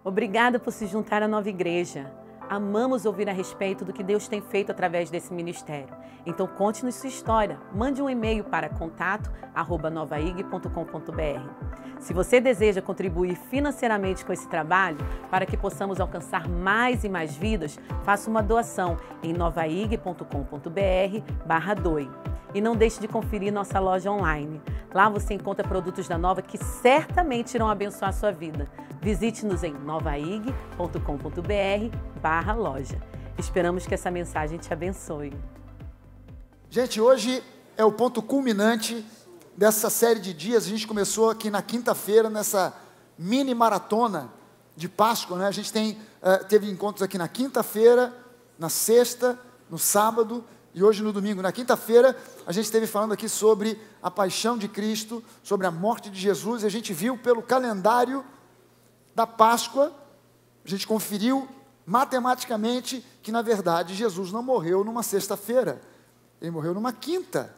Obrigada por se juntar à nova igreja. Amamos ouvir a respeito do que Deus tem feito através desse ministério. Então conte-nos sua história. Mande um e-mail para contato@novaig.com.br. Se você deseja contribuir financeiramente com esse trabalho, para que possamos alcançar mais e mais vidas, faça uma doação em novaig.com.br/doe. E não deixe de conferir nossa loja online. Lá você encontra produtos da Nova que certamente irão abençoar a sua vida. Visite-nos em novaig.com.br/loja. Esperamos que essa mensagem te abençoe. Gente, hoje é o ponto culminante dessa série de dias. A gente começou aqui na quinta-feira, nessa mini maratona de Páscoa, né? A gente teve encontros aqui na quinta-feira, na sexta, no sábado e hoje no domingo. Na quinta-feira, a gente esteve falando aqui sobre a paixão de Cristo, sobre a morte de Jesus, e a gente viu pelo calendário da Páscoa, a gente conferiu matematicamente que, na verdade, Jesus não morreu numa sexta-feira, ele morreu numa quinta.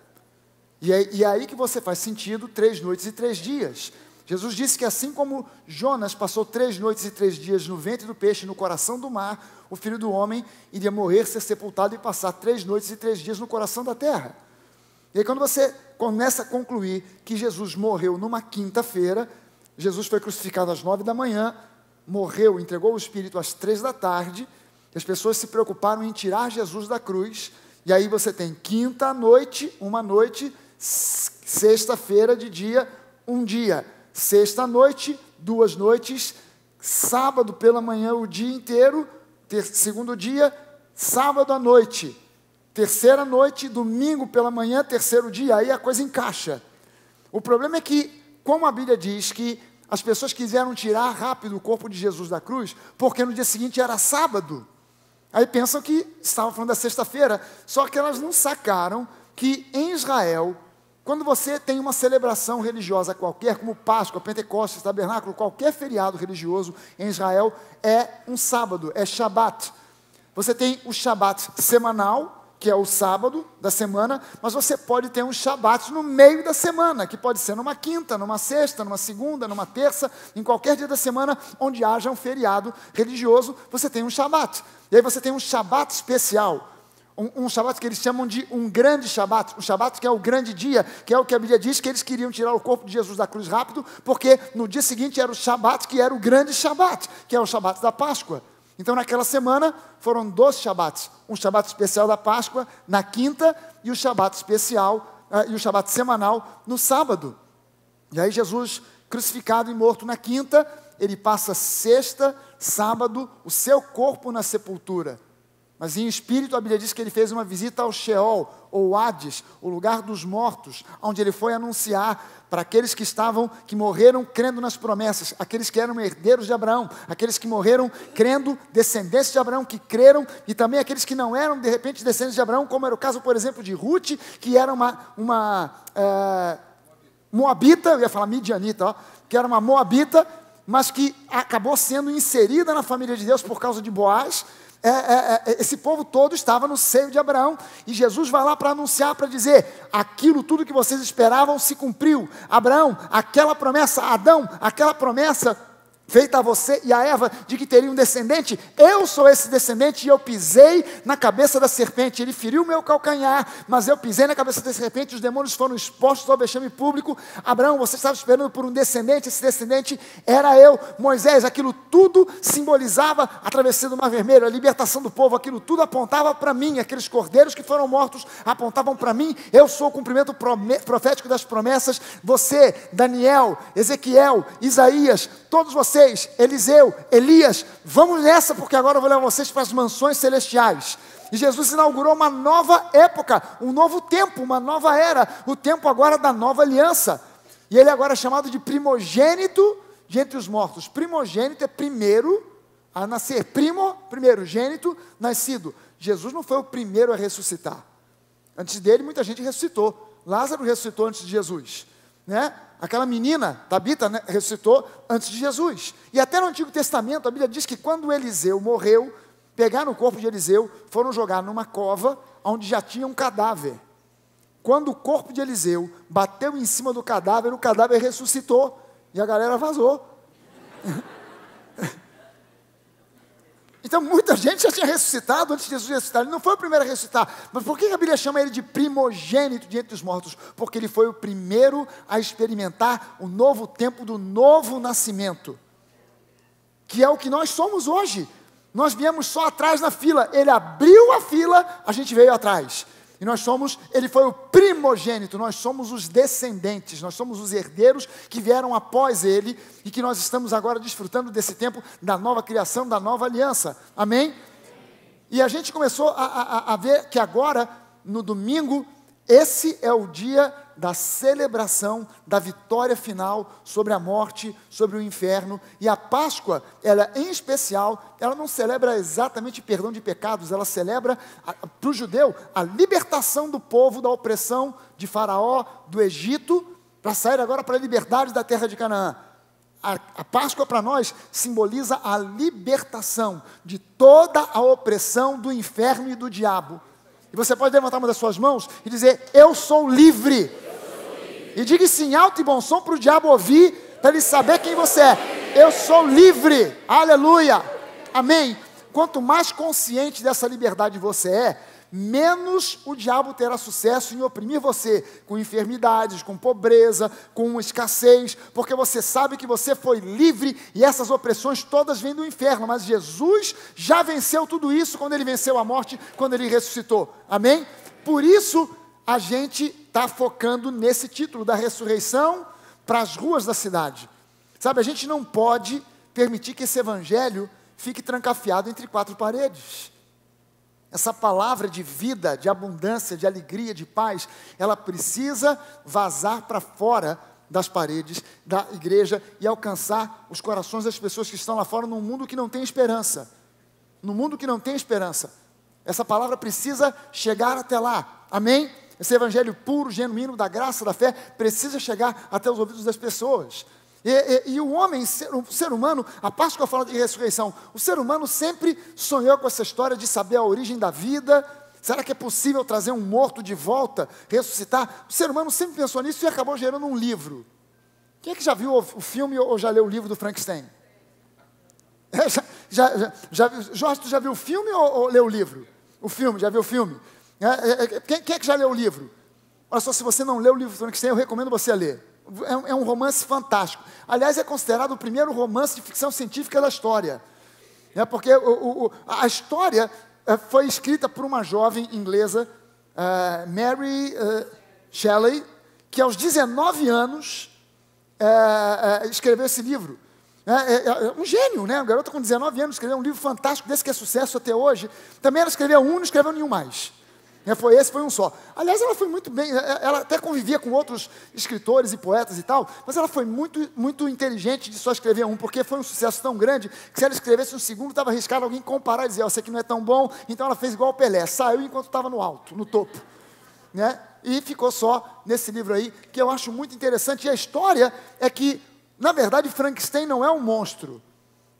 E é aí que você faz sentido 3 noites e 3 dias. Jesus disse que assim como Jonas passou 3 noites e 3 dias no ventre do peixe, no coração do mar, o Filho do Homem iria morrer, ser sepultado e passar 3 noites e 3 dias no coração da terra. E aí quando você começa a concluir que Jesus morreu numa quinta-feira, Jesus foi crucificado às 9 da manhã, morreu, entregou o Espírito às 3 da tarde, e as pessoas se preocuparam em tirar Jesus da cruz, e aí você tem quinta noite, uma noite, sexta-feira de dia, um dia, sexta noite, 2 noites, sábado pela manhã o dia inteiro, segundo dia, sábado à noite, terceira noite, domingo pela manhã, terceiro dia, aí a coisa encaixa. O problema é que, como a Bíblia diz que as pessoas quiseram tirar rápido o corpo de Jesus da cruz, porque no dia seguinte era sábado, aí pensam que estavam falando da sexta-feira, só que elas não sacaram que em Israel, quando você tem uma celebração religiosa qualquer, como Páscoa, Pentecostes, Tabernáculo, qualquer feriado religioso em Israel, é um sábado, é Shabat. Você tem o Shabat semanal, que é o sábado da semana, mas você pode ter um Shabat no meio da semana, que pode ser numa quinta, numa sexta, numa segunda, numa terça, em qualquer dia da semana onde haja um feriado religioso, você tem um Shabat. E aí você tem um Shabat especial, um Shabat que eles chamam de um grande Shabat, um Shabat que é o grande dia, que é o que a Bíblia diz que eles queriam tirar o corpo de Jesus da cruz rápido, porque no dia seguinte era o Shabat, que era o grande Shabat, que é o Shabat da Páscoa. Então naquela semana foram 2 Shabats, um Shabat especial da Páscoa na quinta e o Shabat especial, e o Shabat semanal no sábado. E aí Jesus, crucificado e morto na quinta, ele passa sexta, sábado, o seu corpo na sepultura. Mas em espírito a Bíblia diz que ele fez uma visita ao Sheol, ou Hades, o lugar dos mortos, onde ele foi anunciar para aqueles que morreram crendo nas promessas, aqueles que eram herdeiros de Abraão, aqueles que morreram crendo, descendentes de Abraão, que creram, e também aqueles que não eram, de repente, descendentes de Abraão, como era o caso, por exemplo, de Ruth, que era uma moabita, eu ia falar midianita, que era uma moabita, mas que acabou sendo inserida na família de Deus por causa de Boaz. Esse povo todo estava no seio de Abraão, e Jesus vai lá para anunciar, para dizer, aquilo tudo que vocês esperavam se cumpriu. Abraão, aquela promessa, Adão, aquela promessa feita a você e a Eva, de que teria um descendente, eu sou esse descendente, e eu pisei na cabeça da serpente, ele feriu o meu calcanhar, mas eu pisei na cabeça da serpente, os demônios foram expostos ao vexame público. Abraão, você estava esperando por um descendente, esse descendente era eu. Moisés, aquilo tudo simbolizava a travessia do Mar Vermelho, a libertação do povo, aquilo tudo apontava para mim, aqueles cordeiros que foram mortos apontavam para mim, eu sou o cumprimento profético das promessas. Você, Daniel, Ezequiel, Isaías, todos vocês, Eliseu, Elias, vamos nessa, porque agora eu vou levar vocês para as mansões celestiais. E Jesus inaugurou uma nova época, um novo tempo, uma nova era, o tempo agora da nova aliança. E ele agora é chamado de primogênito de entre os mortos. Primogênito é primeiro a nascer, primogênito nascido. Jesus não foi o primeiro a ressuscitar. Antes dele, muita gente ressuscitou. Lázaro ressuscitou antes de Jesus, né? Aquela menina, Tabita, né, ressuscitou antes de Jesus. E até no Antigo Testamento, a Bíblia diz que quando Eliseu morreu, pegaram o corpo de Eliseu, foram jogar numa cova, onde já tinha um cadáver. Quando o corpo de Eliseu bateu em cima do cadáver, o cadáver ressuscitou, e a galera vazou. Então muita gente já tinha ressuscitado antes de Jesus ressuscitar. Ele não foi o primeiro a ressuscitar. Mas por que a Bíblia chama ele de primogênito diante dos mortos? Porque ele foi o primeiro a experimentar o novo tempo do novo nascimento, que é o que nós somos hoje. Nós viemos só atrás na fila. Ele abriu a fila, a gente veio atrás. E ele foi o primogênito, nós somos os descendentes, nós somos os herdeiros que vieram após ele e que nós estamos agora desfrutando desse tempo da nova criação, da nova aliança. Amém? E a gente começou a ver que agora, no domingo, esse é o dia da celebração da vitória final sobre a morte, sobre o inferno. E a Páscoa, ela em especial, ela não celebra exatamente perdão de pecados, ela celebra, para o judeu, a libertação do povo da opressão de Faraó, do Egito, para sair agora para a liberdade da terra de Canaã. A Páscoa para nós simboliza a libertação de toda a opressão do inferno e do diabo. E você pode levantar uma das suas mãos e dizer: eu sou livre. E diga isso em alto e bom som para o diabo ouvir, para ele saber quem você é. Eu sou livre. Aleluia. Amém. Quanto mais consciente dessa liberdade você é, menos o diabo terá sucesso em oprimir você com enfermidades, com pobreza, com escassez, porque você sabe que você foi livre e essas opressões todas vêm do inferno, mas Jesus já venceu tudo isso quando ele venceu a morte, quando ele ressuscitou. Amém? Por isso a gente está focando nesse título da ressurreição para as ruas da cidade. Sabe, a gente não pode permitir que esse evangelho fique trancafiado entre quatro paredes. Essa palavra de vida, de abundância, de alegria, de paz, ela precisa vazar para fora das paredes da igreja e alcançar os corações das pessoas que estão lá fora num mundo que não tem esperança. No mundo que não tem esperança. Essa palavra precisa chegar até lá. Amém? Esse evangelho puro, genuíno, da graça, da fé, precisa chegar até os ouvidos das pessoas. E o homem, o ser humano, a Páscoa fala de ressurreição, o ser humano sempre sonhou com essa história de saber a origem da vida. Será que é possível trazer um morto de volta, ressuscitar? O ser humano sempre pensou nisso e acabou gerando um livro. Quem é que já viu o filme ou já leu o livro do Frankenstein? Jorge, tu já viu o filme ou leu o livro? O filme, já viu o filme? Quem é que já leu o livro? Olha só, se você não leu o livro do Frankenstein, eu recomendo você ler. É um romance fantástico. Aliás, é considerado o primeiro romance de ficção científica da história. Porque a história foi escrita por uma jovem inglesa, Mary Shelley, que aos 19 anos escreveu esse livro. Um gênio, né? Uma garota com 19 anos escreveu um livro fantástico, desse que é sucesso até hoje. Também ela escreveu um, não escreveu nenhum mais. Foi um só. Aliás, ela foi muito bem, ela até convivia com outros escritores e poetas e tal, mas ela foi muito, muito inteligente de só escrever um, porque foi um sucesso tão grande, que se ela escrevesse um segundo, estava arriscado alguém comparar e dizer: você que não é tão bom. Então ela fez igual o Pelé, saiu enquanto estava no alto, no topo. Né? E ficou só nesse livro aí, que eu acho muito interessante. E a história é que, na verdade, Frankenstein não é um monstro.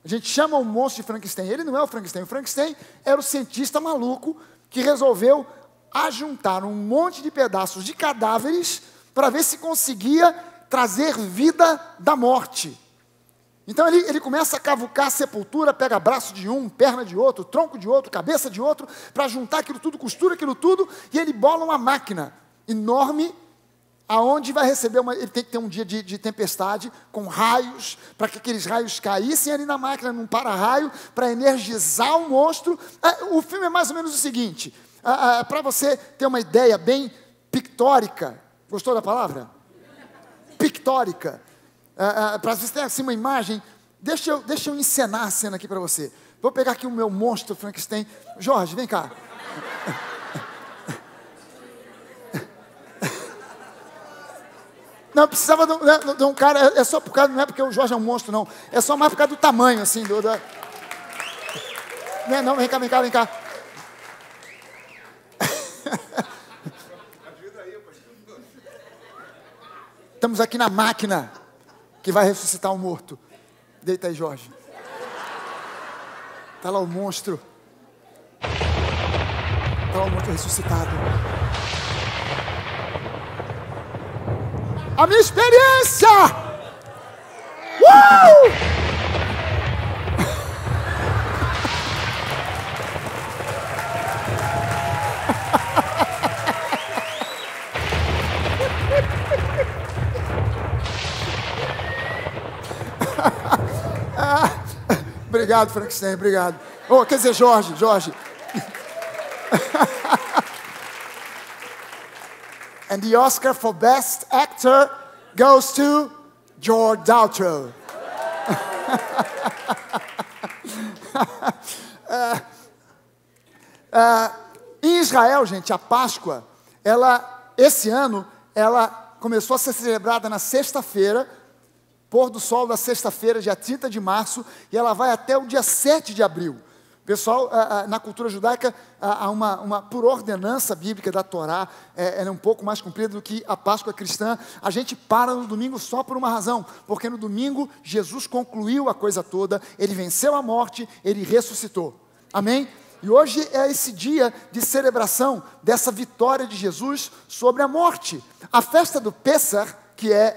A gente chama o monstro de Frankenstein, ele não é o Frankenstein. O Frankenstein era o cientista maluco que resolveu ajuntar um monte de pedaços de cadáveres para ver se conseguia trazer vida da morte. Então ele começa a cavucar a sepultura, pega braço de um, perna de outro, tronco de outro, cabeça de outro, para juntar aquilo tudo, costura aquilo tudo, e ele bola uma máquina enorme, aonde vai receber ele tem que ter um dia de tempestade, com raios, para que aqueles raios caíssem ali na máquina, num para-raio, para energizar o monstro. O filme é mais ou menos o seguinte: para você ter uma ideia bem pictórica, gostou da palavra? Pictórica. Para você ter assim uma imagem, deixa eu encenar a cena aqui para você. Vou pegar aqui o meu monstro Frankenstein. Jorge, vem cá. Não, precisava de um cara, é só por causa, não é porque o Jorge é um monstro, não. É só mais por causa do tamanho, assim, Não, vem cá. Estamos aqui na máquina que vai ressuscitar o morto. Deita aí, Jorge. Está lá o monstro. Está lá o monstro ressuscitado. A minha experiência! Obrigado, Frankenstein, obrigado. Oh, quer dizer, Jorge. And the Oscar for Best Actor goes to George Daltrey. Em Israel, gente, a Páscoa, esse ano, ela começou a ser celebrada na sexta-feira, pôr do sol da sexta-feira, dia 30 de março, e ela vai até o dia 7 de abril. Pessoal, na cultura judaica, há por ordenança bíblica da Torá, ela é um pouco mais comprida do que a Páscoa cristã. A gente para no domingo só por uma razão, porque no domingo Jesus concluiu a coisa toda, ele venceu a morte, ele ressuscitou. Amém? E hoje é esse dia de celebração dessa vitória de Jesus sobre a morte. A festa do Pessah, que é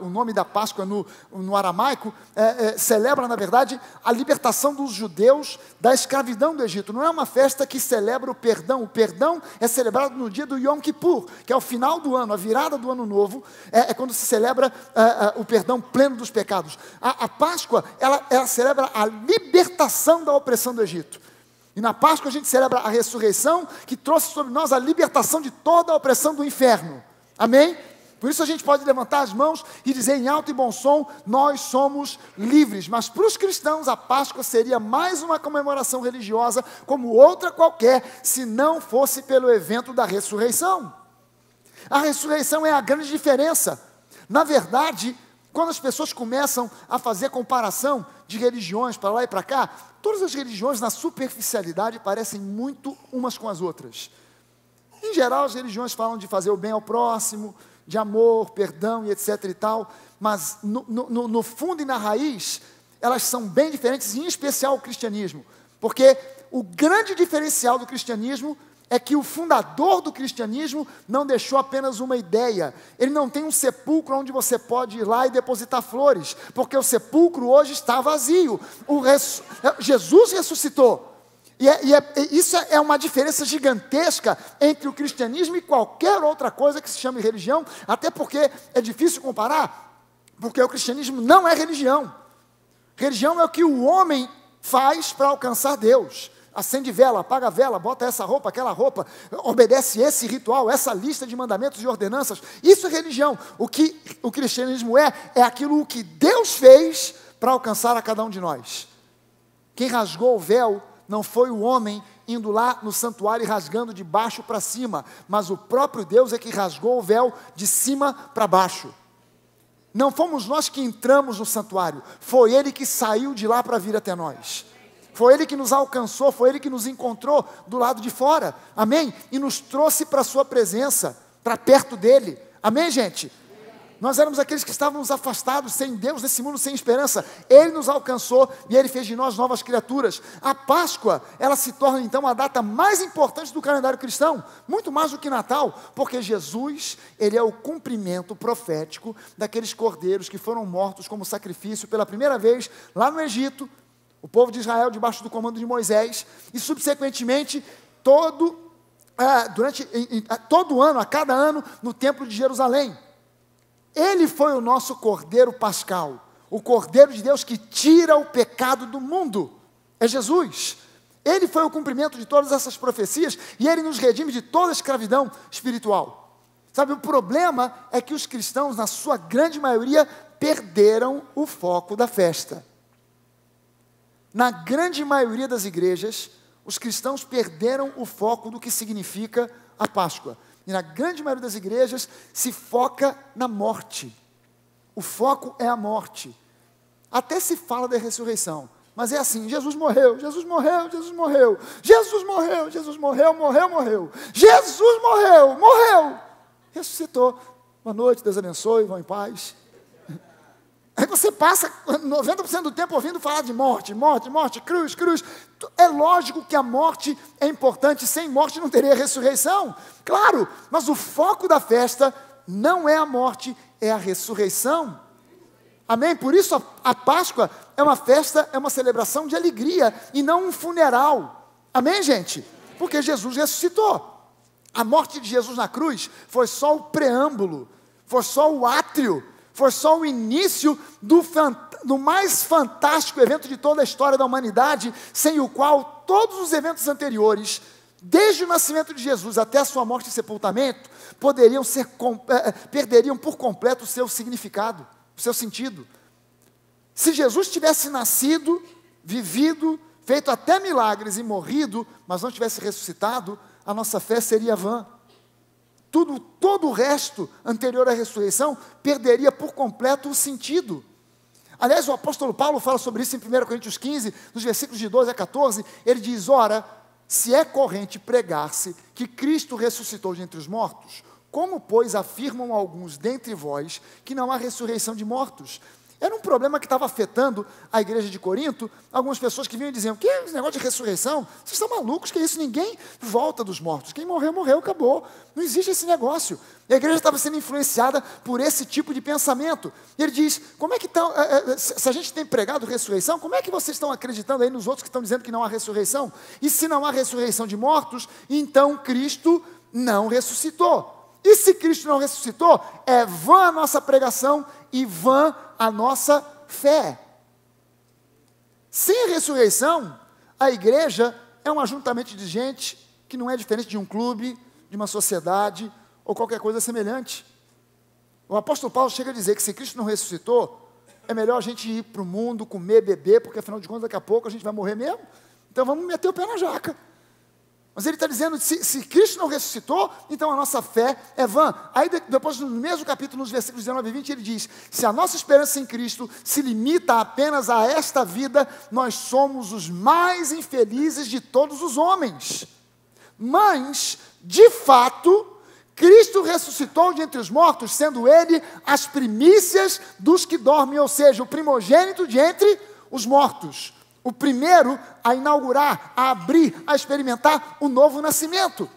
o nome da Páscoa no aramaico, celebra, na verdade, a libertação dos judeus da escravidão do Egito. Não é uma festa que celebra o perdão. O perdão é celebrado no dia do Yom Kippur, que é o final do ano, a virada do ano novo, é quando se celebra o perdão pleno dos pecados. A Páscoa, ela celebra a libertação da opressão do Egito. E na Páscoa a gente celebra a ressurreição, que trouxe sobre nós a libertação de toda a opressão do inferno. Amém? Por isso a gente pode levantar as mãos e dizer em alto e bom som, nós somos livres. Mas para os cristãos a Páscoa seria mais uma comemoração religiosa, como outra qualquer, se não fosse pelo evento da ressurreição. A ressurreição é a grande diferença. Na verdade, quando as pessoas começam a fazer comparação de religiões para lá e para cá, todas as religiões na superficialidade parecem muito umas com as outras. Em geral, as religiões falam de fazer o bem ao próximo, de amor, perdão e etc e tal, mas no fundo e na raiz, elas são bem diferentes, em especial o cristianismo, porque o grande diferencial do cristianismo é que o fundador do cristianismo não deixou apenas uma ideia, ele não tem um sepulcro onde você pode ir lá e depositar flores, porque o sepulcro hoje está vazio, Jesus ressuscitou. Isso é uma diferença gigantesca entre o cristianismo e qualquer outra coisa que se chame religião, até porque é difícil comparar, porque o cristianismo não é religião. Religião é o que o homem faz para alcançar Deus. Acende vela, apaga vela, bota essa roupa, aquela roupa, obedece esse ritual, essa lista de mandamentos e ordenanças. Isso é religião. O que o cristianismo é aquilo que Deus fez para alcançar a cada um de nós. Quem rasgou o véu não foi o homem indo lá no santuário e rasgando de baixo para cima, mas o próprio Deus é que rasgou o véu de cima para baixo. Não fomos nós que entramos no santuário, foi Ele que saiu de lá para vir até nós. Foi Ele que nos alcançou, foi Ele que nos encontrou do lado de fora, amém? E nos trouxe para a sua presença, para perto dEle, amém, gente? Nós éramos aqueles que estávamos afastados, sem Deus, nesse mundo sem esperança. Ele nos alcançou e Ele fez de nós novas criaturas. A Páscoa, ela se torna então a data mais importante do calendário cristão, muito mais do que Natal, porque Jesus, Ele é o cumprimento profético daqueles cordeiros que foram mortos como sacrifício pela primeira vez lá no Egito, o povo de Israel debaixo do comando de Moisés, e subsequentemente durante todo ano, a cada ano, no templo de Jerusalém. Ele foi o nosso Cordeiro Pascal, o Cordeiro de Deus que tira o pecado do mundo, é Jesus. Ele foi o cumprimento de todas essas profecias e Ele nos redime de toda a escravidão espiritual. Sabe, o problema é que os cristãos, na sua grande maioria, perderam o foco da festa. Na grande maioria das igrejas, os cristãos perderam o foco do que significa a Páscoa. E na grande maioria das igrejas se foca na morte. O foco é a morte. Até se fala da ressurreição, mas é assim, Jesus morreu, Jesus morreu, Jesus morreu, Jesus morreu, Jesus morreu, morreu. Jesus morreu, ressuscitou. Boa noite, Deus abençoe, vão em paz. Aí você passa 90% do tempo ouvindo falar de morte, cruz. É lógico que a morte é importante, sem morte não teria ressurreição. Claro, mas o foco da festa não é a morte, é a ressurreição. Amém? Por isso a Páscoa é uma festa, é uma celebração de alegria e não um funeral. Amém, gente? Porque Jesus ressuscitou. A morte de Jesus na cruz foi só o preâmbulo, foi só o átrio, foi só o início no mais fantástico evento de toda a história da humanidade, sem o qual todos os eventos anteriores, desde o nascimento de Jesus até a sua morte e sepultamento, perderiam por completo o seu significado, o seu sentido. Se Jesus tivesse nascido, vivido, feito até milagres e morrido, mas não tivesse ressuscitado, a nossa fé seria vã. Todo o resto anterior à ressurreição perderia por completo o sentido. Aliás, o apóstolo Paulo fala sobre isso em 1 Coríntios 15, nos versículos de 12 a 14, ele diz: ora, se é corrente pregar-se que Cristo ressuscitou de entre os mortos, como, pois, afirmam alguns dentre vós que não há ressurreição de mortos? Era um problema que estava afetando a igreja de Corinto. Algumas pessoas que vinham dizendo: que esse negócio de ressurreição? Vocês estão malucos? Que isso? Ninguém volta dos mortos. Quem morreu, morreu, acabou. Não existe esse negócio. E a igreja estava sendo influenciada por esse tipo de pensamento. E ele diz: como é que estão, se a gente tem pregado ressurreição, como é que vocês estão acreditando aí nos outros que estão dizendo que não há ressurreição? E se não há ressurreição de mortos, então Cristo não ressuscitou. E se Cristo não ressuscitou, é vã a nossa pregação e vã a nossa fé. Sem a ressurreição, a igreja é um ajuntamento de gente que não é diferente de um clube, de uma sociedade ou qualquer coisa semelhante. O apóstolo Paulo chega a dizer que se Cristo não ressuscitou, é melhor a gente ir para o mundo, comer, beber, porque afinal de contas daqui a pouco a gente vai morrer mesmo. Então vamos meter o pé na jaca. Mas ele está dizendo, se Cristo não ressuscitou, então a nossa fé é vã. Aí depois, no mesmo capítulo, nos versículos 19 e 20, ele diz: se a nossa esperança em Cristo se limita apenas a esta vida, nós somos os mais infelizes de todos os homens. Mas, de fato, Cristo ressuscitou de entre os mortos, sendo Ele as primícias dos que dormem, ou seja, o primogênito de entre os mortos. O primeiro a inaugurar, a abrir, a experimentar o novo nascimento.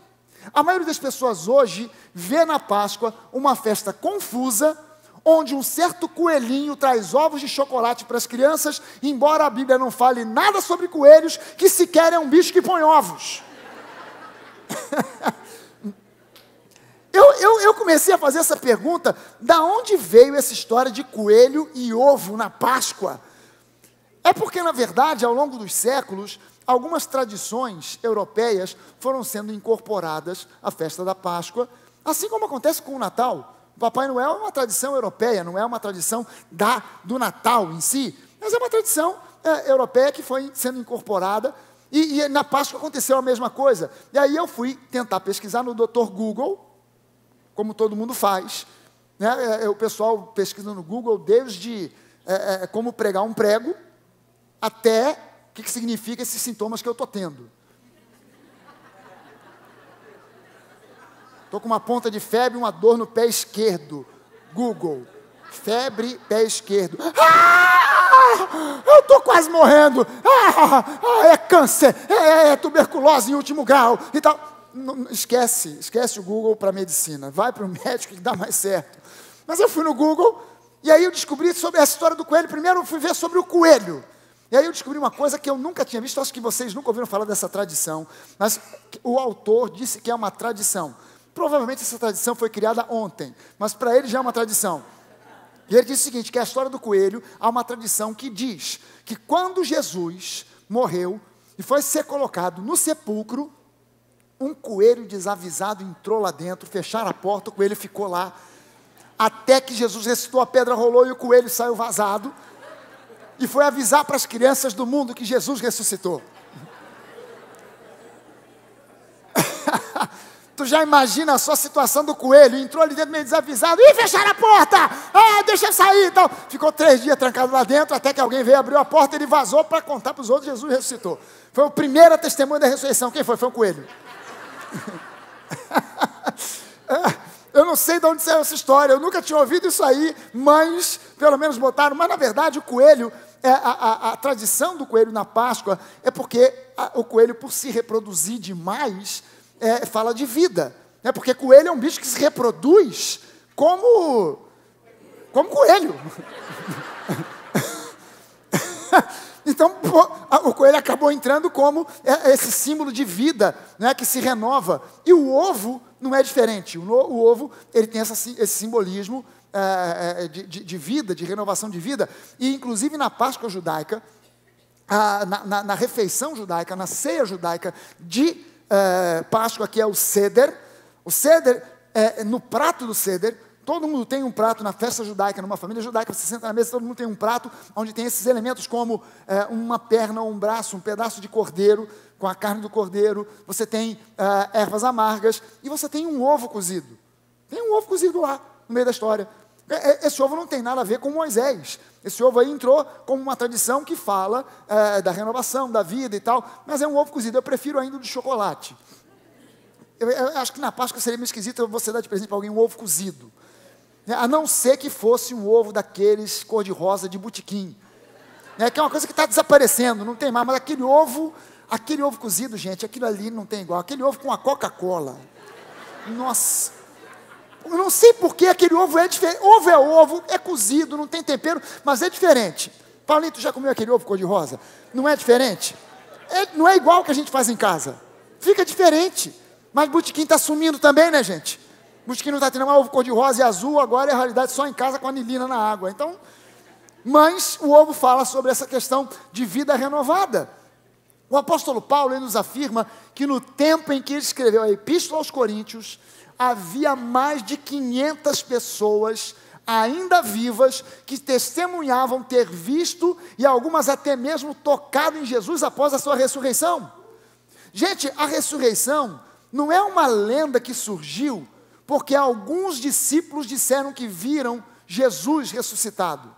A maioria das pessoas hoje vê na Páscoa uma festa confusa, onde um certo coelhinho traz ovos de chocolate para as crianças, embora a Bíblia não fale nada sobre coelhos, que sequer é um bicho que põe ovos. Eu comecei a fazer essa pergunta: da onde veio essa história de coelho e ovo na Páscoa? É porque, na verdade, ao longo dos séculos, algumas tradições europeias foram sendo incorporadas à festa da Páscoa, assim como acontece com o Natal. O Papai Noel é uma tradição europeia, não é uma tradição do Natal em si, mas é uma tradição europeia que foi sendo incorporada, e na Páscoa aconteceu a mesma coisa. E aí eu fui tentar pesquisar no Dr. Google, como todo mundo faz, né? O pessoal pesquisa no Google desde como pregar um prego, até o que significa esses sintomas que eu estou tendo. Estou com uma ponta de febre e uma dor no pé esquerdo. Google, febre, pé esquerdo. Eu estou quase morrendo. É câncer, é tuberculose em último grau e tal. Não, esquece o Google para medicina. Vai para o médico que dá mais certo. Mas eu fui no Google e aí eu descobri sobre essa história do coelho. Primeiro eu fui ver sobre o coelho. E aí eu descobri uma coisa que eu nunca tinha visto, acho que vocês nunca ouviram falar dessa tradição, mas o autor disse que é uma tradição. Provavelmente essa tradição foi criada ontem, mas para ele já é uma tradição. E ele disse o seguinte, que a história do coelho, há uma tradição que diz que quando Jesus morreu e foi ser colocado no sepulcro, um coelho desavisado entrou lá dentro, fecharam a porta, o coelho ficou lá, até que Jesus ressuscitou, a pedra rolou e o coelho saiu vazado, e foi avisar para as crianças do mundo que Jesus ressuscitou. Tu já imagina a sua situação do coelho, entrou ali dentro meio desavisado, e fecharam a porta, deixa eu sair e tal. Ficou 3 dias trancado lá dentro, até que alguém veio, abriu a porta, ele vazou para contar para os outros, Jesus ressuscitou. Foi o primeiro testemunho da ressurreição. Quem foi? Foi um coelho. Eu não sei de onde saiu essa história, eu nunca tinha ouvido isso aí, mas pelo menos botaram. Mas na verdade o coelho, a tradição do coelho na Páscoa é porque o coelho, por se reproduzir demais, fala de vida, porque coelho é um bicho que se reproduz como coelho. Então o coelho acabou entrando como esse símbolo de vida, né, que se renova. E o ovo não é diferente. O ovo ele tem esse simbolismo de vida, de renovação de vida. E inclusive na Páscoa judaica, na refeição judaica, na ceia judaica de Páscoa, que é o Seder. O Seder, no prato do Seder, todo mundo tem um prato na festa judaica, numa família judaica, você senta na mesa, todo mundo tem um prato onde tem esses elementos como uma perna ou um braço, um pedaço de cordeiro, com a carne do cordeiro, você tem ervas amargas, e você tem um ovo cozido. Tem um ovo cozido lá, no meio da história. Esse ovo não tem nada a ver com Moisés. Esse ovo aí entrou como uma tradição que fala da renovação, da vida e tal, mas é um ovo cozido. Eu prefiro ainda o de chocolate. Eu acho que na Páscoa seria meio esquisito você dar de presente para alguém um ovo cozido. A não ser que fosse um ovo daqueles cor-de-rosa de botequim. Que é uma coisa que está desaparecendo, não tem mais, mas aquele ovo cozido, gente, aquilo ali não tem igual. Aquele ovo com a Coca-Cola. Nossa. Eu não sei por que aquele ovo é diferente. Ovo é ovo, é cozido, não tem tempero, mas é diferente. Paulinho, tu já comeu aquele ovo cor-de-rosa? Não é diferente? Não é igual o que a gente faz em casa. Fica diferente. Mas botequim está sumindo também, né, gente? Botequim não está tendo mais ovo cor-de-rosa e azul, agora é a realidade só em casa com anilina na água. Então, mas o ovo fala sobre essa questão de vida renovada. O apóstolo Paulo ele nos afirma que no tempo em que ele escreveu a Epístola aos Coríntios, havia mais de 500 pessoas ainda vivas que testemunhavam ter visto e algumas até mesmo tocado em Jesus após a sua ressurreição. Gente, a ressurreição não é uma lenda que surgiu porque alguns discípulos disseram que viram Jesus ressuscitado.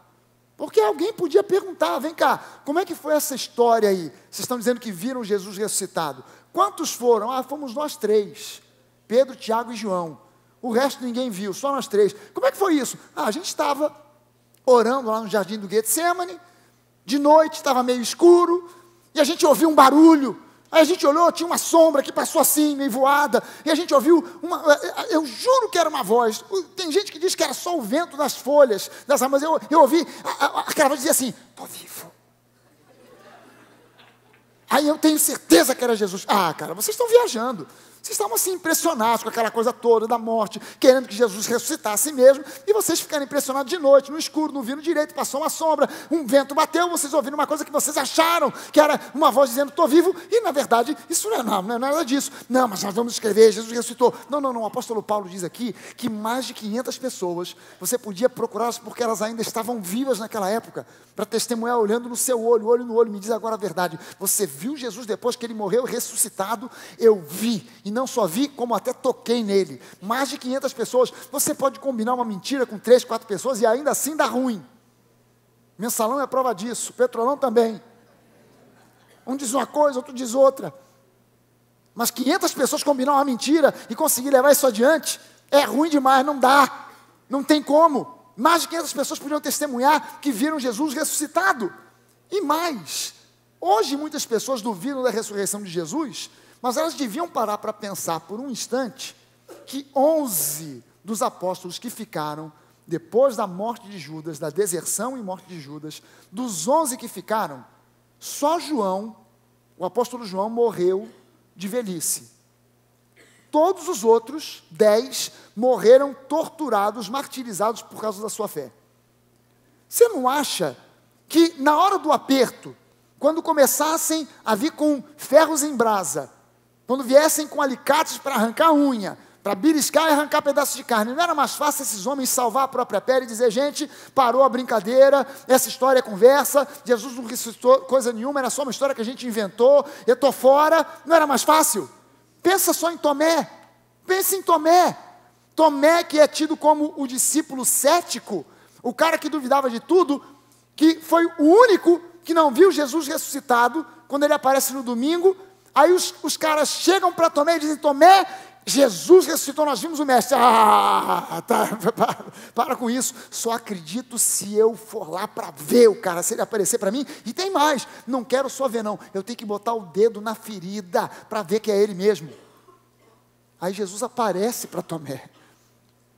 Porque alguém podia perguntar, vem cá, como é que foi essa história aí? Vocês estão dizendo que viram Jesus ressuscitado. Quantos foram? Fomos nós 3. Pedro, Tiago e João. O resto ninguém viu, só nós 3. Como é que foi isso? A gente estava orando lá no jardim do Getsemane, de noite, estava meio escuro, e a gente ouviu um barulho. Aí a gente olhou, tinha uma sombra que passou assim, meio voada, e a gente ouviu eu juro que era uma voz. Tem gente que diz que era só o vento das folhas, das ramas. Eu ouvi, aquela voz dizia assim, estou vivo. Aí eu tenho certeza que era Jesus. Cara, vocês estão viajando. Vocês estavam assim impressionados com aquela coisa toda da morte, querendo que Jesus ressuscitasse mesmo, e vocês ficaram impressionados de noite, no escuro, não viram direito, passou uma sombra, um vento bateu, vocês ouviram uma coisa que vocês acharam que era uma voz dizendo, estou vivo, e na verdade, isso não é nada disso. Não, mas nós vamos escrever, Jesus ressuscitou. Não, o apóstolo Paulo diz aqui que mais de 500 pessoas, você podia procurá-las porque elas ainda estavam vivas naquela época, para testemunhar olhando no seu olho no olho, me diz agora a verdade, você viu Jesus depois que ele morreu ressuscitado? Eu vi, e não só vi, como até toquei nele. Mais de 500 pessoas. Você pode combinar uma mentira com 3, 4 pessoas e ainda assim dá ruim. Mensalão é prova disso, Petrolão também. Um diz uma coisa, outro diz outra. Mas 500 pessoas combinar uma mentira e conseguir levar isso adiante, é ruim demais, não dá. Não tem como. Mais de 500 pessoas podiam testemunhar que viram Jesus ressuscitado. E mais, hoje muitas pessoas duvidam da ressurreição de Jesus, mas elas deviam parar para pensar por um instante que 11 dos apóstolos que ficaram, depois da morte de Judas, da deserção e morte de Judas, dos 11 que ficaram, só João, o apóstolo João, morreu de velhice. Todos os outros, 10, morreram torturados, martirizados por causa da sua fé. Você não acha que na hora do aperto, quando começassem a vir com ferros em brasa, quando viessem com alicates para arrancar a unha, para beliscar e arrancar pedaços de carne, não era mais fácil esses homens salvar a própria pele e dizer, gente, parou a brincadeira, essa história é conversa, Jesus não ressuscitou coisa nenhuma, era só uma história que a gente inventou, eu estou fora, não era mais fácil? Pensa só em Tomé, pensa em Tomé, Tomé que é tido como o discípulo cético, o cara que duvidava de tudo, que foi o único que não viu Jesus ressuscitado, quando ele aparece no domingo. Aí os caras chegam para Tomé e dizem, Tomé, Jesus ressuscitou, nós vimos o mestre. Para com isso, só acredito se eu for lá para ver o cara, se ele aparecer para mim. E tem mais, não quero só ver não, eu tenho que botar o dedo na ferida para ver que é ele mesmo. Aí Jesus aparece para Tomé,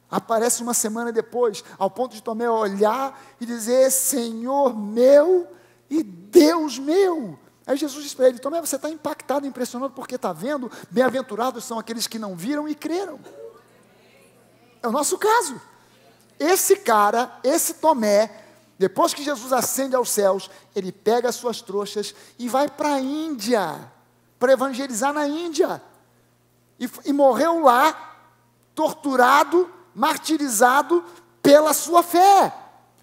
aparece uma semana depois, ao ponto de Tomé olhar e dizer, Senhor meu e Deus meu. Aí Jesus diz para ele, Tomé, você está impactado, impressionado porque está vendo? Bem-aventurados são aqueles que não viram e creram. É o nosso caso. esse cara, esse Tomé, depois que Jesus ascende aos céus, ele pega as suas trouxas e vai para a Índia, para evangelizar na Índia. E morreu lá, torturado, martirizado pela sua fé.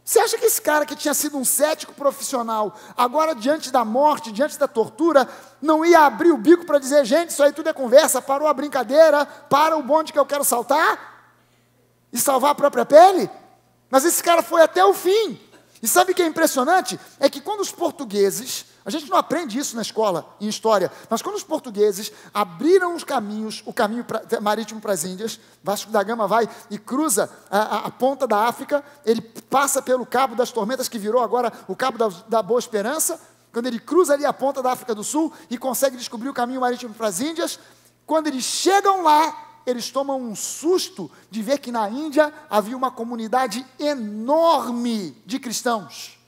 Você acha que esse cara que tinha sido um cético profissional, agora diante da morte, diante da tortura, não ia abrir o bico para dizer, gente, isso aí tudo é conversa, parou a brincadeira, para o bonde que eu quero saltar? E salvar a própria pele? Mas esse cara foi até o fim. E sabe o que é impressionante? É que quando os portugueses, a gente não aprende isso na escola, em história, mas quando os portugueses abriram os caminhos, o caminho marítimo para as Índias, Vasco da Gama vai e cruza a ponta da África, ele passa pelo Cabo das Tormentas, que virou agora o Cabo da Boa Esperança, quando ele cruza ali a ponta da África do Sul e consegue descobrir o caminho marítimo para as Índias, quando eles chegam lá, eles tomam um susto de ver que na Índia havia uma comunidade enorme de cristãos.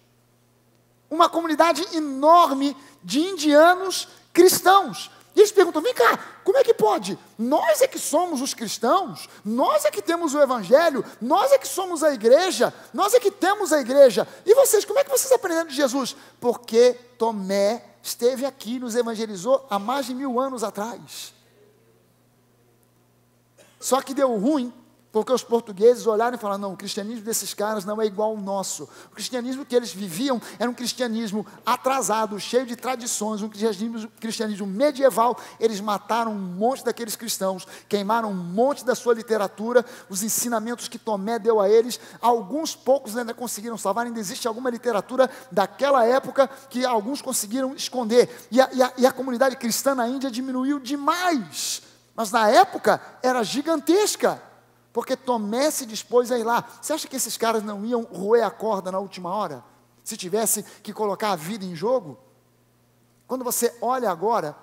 Uma comunidade enorme de indianos cristãos. E eles perguntam, vem cá, como é que pode? Nós é que somos os cristãos, nós é que temos o evangelho, nós é que somos a igreja, nós é que temos a igreja. E vocês, como é que vocês aprenderam de Jesus? Porque Tomé esteve aqui, nos evangelizou há mais de 1000 anos atrás. Só que deu ruim, porque os portugueses olharam e falaram, não, o cristianismo desses caras não é igual ao nosso. O cristianismo que eles viviam era um cristianismo atrasado, cheio de tradições, um cristianismo medieval. Eles mataram um monte daqueles cristãos, queimaram um monte da sua literatura, os ensinamentos que Tomé deu a eles. Alguns poucos ainda conseguiram salvar, ainda existe alguma literatura daquela época que alguns conseguiram esconder. E a comunidade cristã na Índia diminuiu demais. Mas na época era gigantesca, porque Tomé se dispôs a ir lá. Você acha que esses caras não iam roer a corda na última hora? Se tivesse que colocar a vida em jogo? Quando você olha agora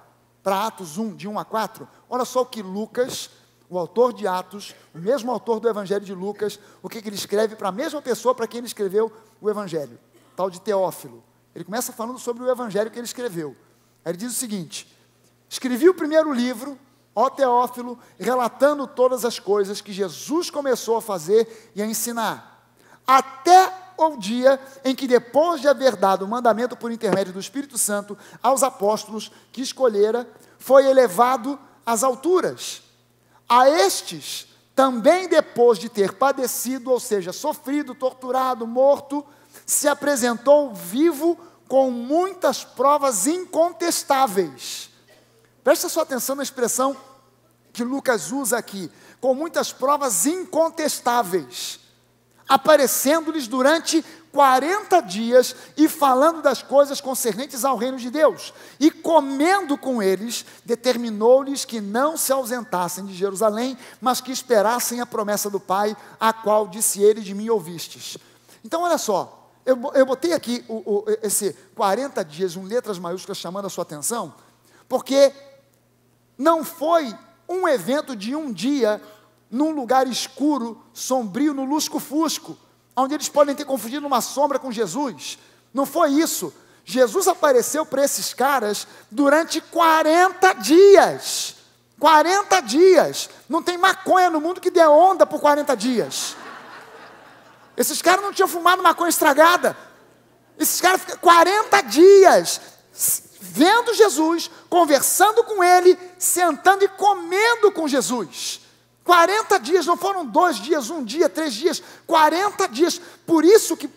para Atos 1, de 1 a 4, olha só o que Lucas, o autor de Atos, o mesmo autor do Evangelho de Lucas, o que ele escreve para a mesma pessoa para quem ele escreveu o Evangelho, tal de Teófilo. Ele começa falando sobre o Evangelho que ele escreveu. Aí ele diz o seguinte, escrevi o primeiro livro, ó Teófilo, relatando todas as coisas que Jesus começou a fazer e a ensinar, até o dia em que, depois de haver dado o mandamento por intermédio do Espírito Santo aos apóstolos que escolhera, foi elevado às alturas. A estes, também depois de ter padecido, ou seja, sofrido, torturado, morto, se apresentou vivo com muitas provas incontestáveis. Presta sua atenção na expressão que Lucas usa aqui, com muitas provas incontestáveis, aparecendo-lhes durante 40 dias e falando das coisas concernentes ao reino de Deus. E comendo com eles, determinou-lhes que não se ausentassem de Jerusalém, mas que esperassem a promessa do Pai, a qual disse ele, de mim ouvistes. Então olha só, eu botei aqui esse 40 dias, em letras maiúsculas, chamando a sua atenção, porque não foi um evento de um dia, num lugar escuro, sombrio, no lusco-fusco, onde eles podem ter confundido uma sombra com Jesus. Não foi isso. Jesus apareceu para esses caras durante 40 dias. 40 dias. Não tem maconha no mundo que dê onda por 40 dias. Esses caras não tinham fumado maconha estragada. Esses caras ficam 40 dias vendo Jesus, conversando com ele, sentando e comendo com Jesus. 40 dias, não foram 2 dias, 1 dia, 3 dias, 40 dias. Por isso que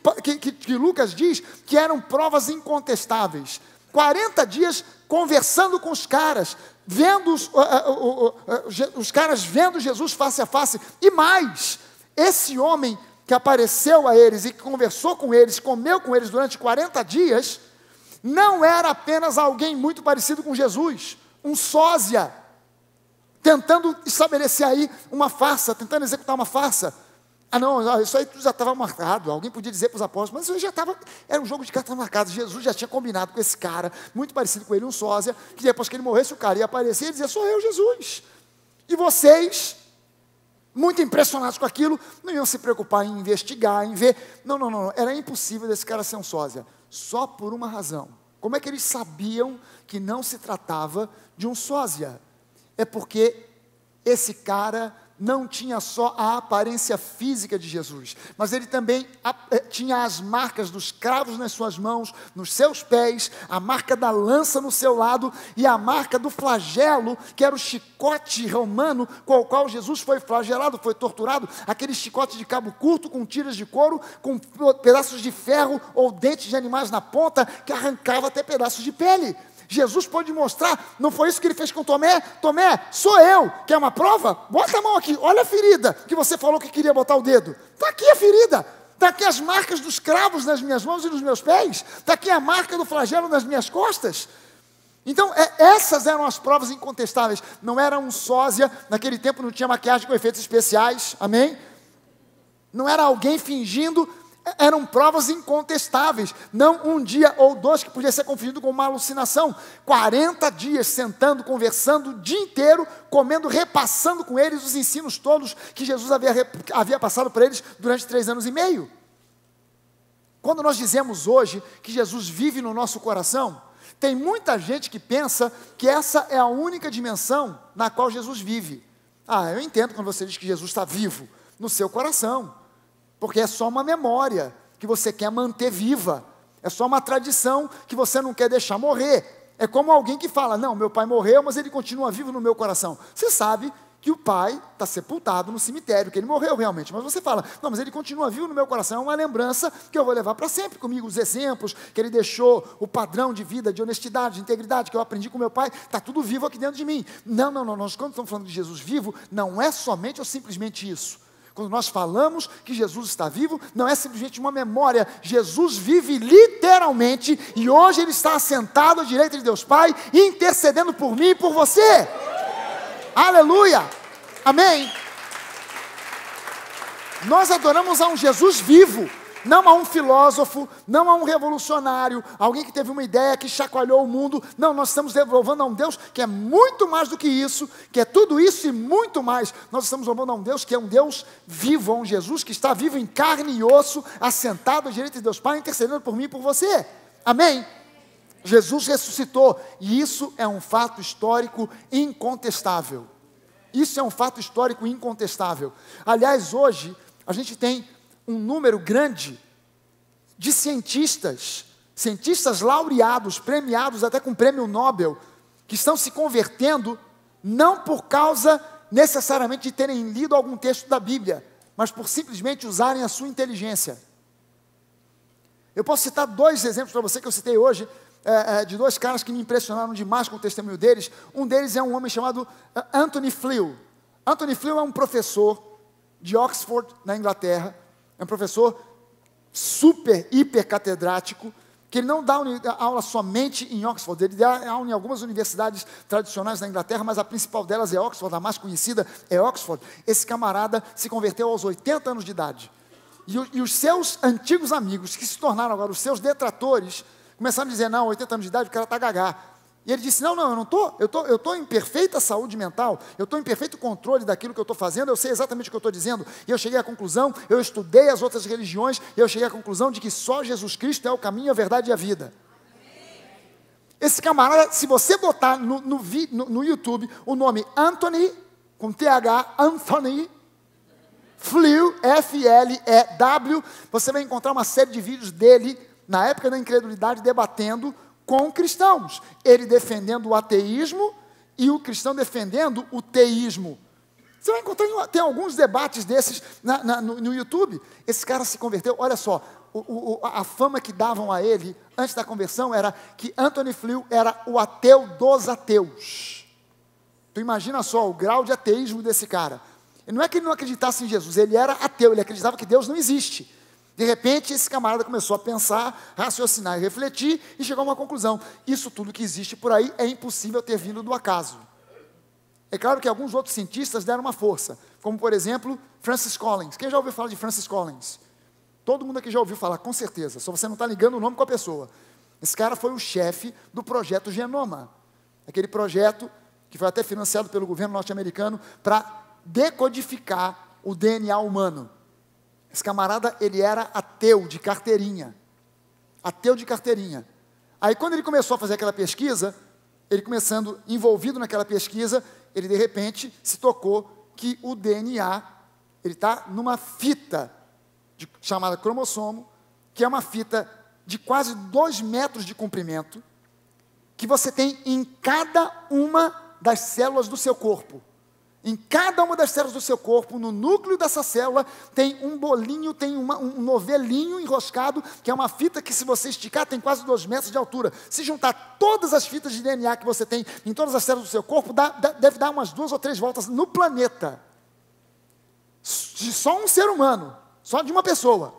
Lucas diz que eram provas incontestáveis. 40 dias conversando com os caras, vendo os caras vendo Jesus face a face. E mais, esse homem que apareceu a eles e que conversou com eles, comeu com eles durante 40 dias, não era apenas alguém muito parecido com Jesus, um sósia, tentando estabelecer aí uma farsa, tentando executar uma farsa. Ah não, isso aí já estava marcado, alguém podia dizer para os apóstolos, mas isso aí já estava, era um jogo de cartas marcadas. Jesus já tinha combinado com esse cara, muito parecido com ele, um sósia, que depois que ele morresse, o cara ia aparecer e dizer, sou eu, Jesus. E vocês, muito impressionados com aquilo, não iam se preocupar em investigar, em ver. Não, era impossível desse cara ser um sósia, só por uma razão. Como é que eles sabiam que não se tratava de um sósia? É porque esse cara não tinha só a aparência física de Jesus, mas ele também tinha as marcas dos cravos nas suas mãos, nos seus pés, a marca da lança no seu lado e a marca do flagelo, que era o chicote romano com o qual Jesus foi flagelado, foi torturado, aquele chicote de cabo curto com tiras de couro, com pedaços de ferro ou dentes de animais na ponta, que arrancava até pedaços de pele. Jesus pôde mostrar, não foi isso que ele fez com Tomé? Tomé, sou eu, quer uma prova? Bota a mão aqui, olha a ferida, que você falou que queria botar o dedo. Está aqui a ferida, está aqui as marcas dos cravos nas minhas mãos e nos meus pés, está aqui a marca do flagelo nas minhas costas. Então, essas eram as provas incontestáveis, não era um sósia, naquele tempo não tinha maquiagem com efeitos especiais, amém? Não era alguém fingindo, eram provas incontestáveis, não um dia ou dois que podia ser confundido com uma alucinação, 40 dias sentando, conversando o dia inteiro, comendo, repassando com eles os ensinos todos que Jesus havia passado para eles durante 3 anos e meio. Quando nós dizemos hoje que Jesus vive no nosso coração, tem muita gente que pensa que essa é a única dimensão na qual Jesus vive. Eu entendo quando você diz que Jesus está vivo no seu coração, porque é só uma memória que você quer manter viva, é só uma tradição que você não quer deixar morrer. É como alguém que fala, não, meu pai morreu, mas ele continua vivo no meu coração. Você sabe que o pai está sepultado no cemitério, que ele morreu realmente, mas você fala, não, mas ele continua vivo no meu coração, é uma lembrança que eu vou levar para sempre comigo, os exemplos que ele deixou, o padrão de vida, de honestidade, de integridade, que eu aprendi com meu pai, está tudo vivo aqui dentro de mim. Não, nós quando estamos falando de Jesus vivo, não é somente ou simplesmente isso. Quando nós falamos que Jesus está vivo, não é simplesmente uma memória, Jesus vive literalmente, e hoje Ele está assentado à direita de Deus Pai, intercedendo por mim e por você. Aleluia, amém. Nós adoramos a um Jesus vivo, não a um filósofo, não a um revolucionário, alguém que teve uma ideia que chacoalhou o mundo. Não, nós estamos louvando a um Deus que é muito mais do que isso, que é tudo isso e muito mais. Nós estamos louvando a um Deus que é um Deus vivo, a um Jesus que está vivo em carne e osso, assentado à direita de Deus Pai, intercedendo por mim e por você. Amém? Jesus ressuscitou, e isso é um fato histórico incontestável. Isso é um fato histórico incontestável. Aliás, hoje, a gente tem um número grande de cientistas laureados, premiados até com prêmio Nobel, que estão se convertendo, não por causa necessariamente de terem lido algum texto da Bíblia, mas por simplesmente usarem a sua inteligência. Eu posso citar 2 exemplos para você que eu citei hoje, de 2 caras que me impressionaram demais com o testemunho deles. Um deles é um homem chamado Anthony Flew. Anthony Flew é um professor de Oxford, na Inglaterra. É um professor super, hiper catedrático, que ele não dá aula somente em Oxford, ele dá aula em algumas universidades tradicionais da Inglaterra, mas a principal delas é Oxford, a mais conhecida é Oxford. Esse camarada se converteu aos 80 anos de idade. E os seus antigos amigos, que se tornaram agora os seus detratores, começaram a dizer, não, 80 anos de idade, o cara está gagá. E ele disse, não, eu não estou, eu estou em perfeita saúde mental, eu estou em perfeito controle daquilo que eu estou fazendo, eu sei exatamente o que eu estou dizendo. E eu cheguei à conclusão, eu estudei as outras religiões, e eu cheguei à conclusão de que só Jesus Cristo é o caminho, a verdade e a vida. Esse camarada, se você botar no YouTube o nome Anthony, com TH, Anthony Flew, F-L-E-W, você vai encontrar uma série de vídeos dele, na época da incredulidade, debatendo com cristãos, ele defendendo o ateísmo e o cristão defendendo o teísmo. Você vai encontrar, tem alguns debates desses no YouTube. Esse cara se converteu, olha só, a fama que davam a ele antes da conversão era que Anthony Flew era o ateu dos ateus. Tu imagina só o grau de ateísmo desse cara. Não é que ele não acreditasse em Jesus, ele era ateu, ele acreditava que Deus não existe. De repente, esse camarada começou a pensar, raciocinar e refletir, e chegou a uma conclusão: isso tudo que existe por aí é impossível ter vindo do acaso. É claro que alguns outros cientistas deram uma força, como por exemplo, Francis Collins. Quem já ouviu falar de Francis Collins? Todo mundo aqui já ouviu falar, com certeza, só você não está ligando o nome com a pessoa. Esse cara foi o chefe do projeto Genoma, aquele projeto que foi até financiado pelo governo norte-americano para decodificar o DNA humano. Esse camarada, ele era ateu de carteirinha. Ateu de carteirinha. Aí quando ele começou a fazer aquela pesquisa, ele começando envolvido naquela pesquisa, ele de repente se tocou que o DNA, ele está numa fita chamada cromossomo, que é uma fita de quase 2 metros de comprimento, que você tem em cada uma das células do seu corpo. Em cada uma das células do seu corpo, no núcleo dessa célula, tem um bolinho, tem um novelinho enroscado, que é uma fita que, se você esticar, tem quase 2 metros de altura. Se juntar todas as fitas de DNA que você tem em todas as células do seu corpo, deve dar umas 2 ou 3 voltas no planeta. De só um ser humano, só de uma pessoa.